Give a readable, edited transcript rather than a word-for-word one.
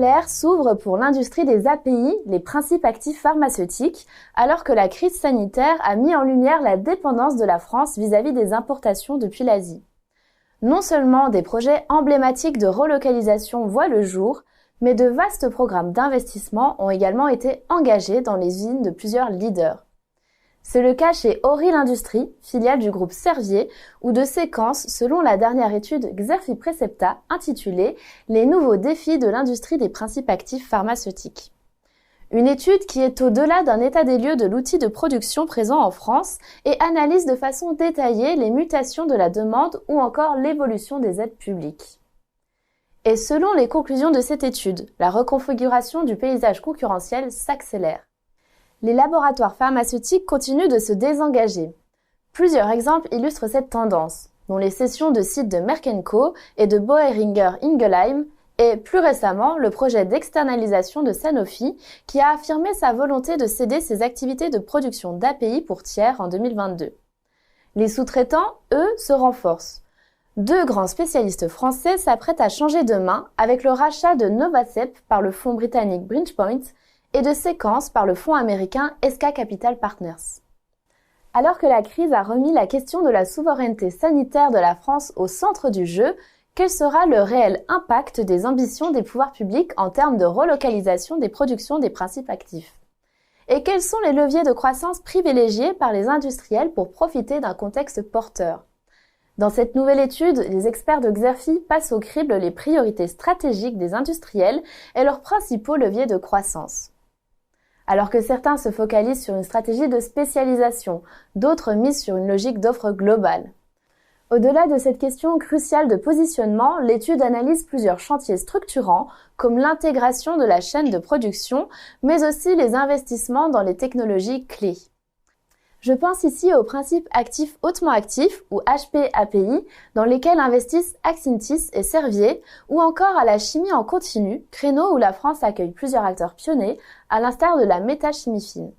ère s'ouvre pour l'industrie des API, les principes actifs pharmaceutiques, alors que la crise sanitaire a mis en lumière la dépendance de la France vis-à-vis des importations depuis l'Asie. Non seulement des projets emblématiques de relocalisation voient le jour, mais de vastes programmes d'investissement ont également été engagés dans les usines de plusieurs leaders. C'est le cas chez Auril Industries, filiale du groupe Servier, ou de Séquence selon la dernière étude Xerfi Precepta intitulée « Les nouveaux défis de l'industrie des principes actifs pharmaceutiques ». Une étude qui est au-delà d'un état des lieux de l'outil de production présent en France et analyse de façon détaillée les mutations de la demande ou encore l'évolution des aides publiques. Et selon les conclusions de cette étude, la reconfiguration du paysage concurrentiel s'accélère. Les laboratoires pharmaceutiques continuent de se désengager. Plusieurs exemples illustrent cette tendance, dont les cessions de sites de Merck & Co et de Boehringer Ingelheim, et plus récemment le projet d'externalisation de Sanofi qui a affirmé sa volonté de céder ses activités de production d'API pour tiers en 2022. Les sous-traitants, eux, se renforcent. Deux grands spécialistes français s'apprêtent à changer de main avec le rachat de Novacep par le fonds britannique Bridgepoint et de Séquence par le fonds américain SK Capital Partners. Alors que la crise a remis la question de la souveraineté sanitaire de la France au centre du jeu, quel sera le réel impact des ambitions des pouvoirs publics en termes de relocalisation des productions des principes actifs? Et quels sont les leviers de croissance privilégiés par les industriels pour profiter d'un contexte porteur? Dans cette nouvelle étude, les experts de Xerfi passent au crible les priorités stratégiques des industriels et leurs principaux leviers de croissance. Alors que certains se focalisent sur une stratégie de spécialisation, d'autres misent sur une logique d'offre globale. Au-delà de cette question cruciale de positionnement, l'étude analyse plusieurs chantiers structurants, comme l'intégration de la chaîne de production, mais aussi les investissements dans les technologies clés. Je pense ici aux principes actifs hautement actifs, ou HP-API, dans lesquels investissent Axintis et Servier, ou encore à la chimie en continu, créneau où la France accueille plusieurs acteurs pionniers, à l'instar de la métachimie fine.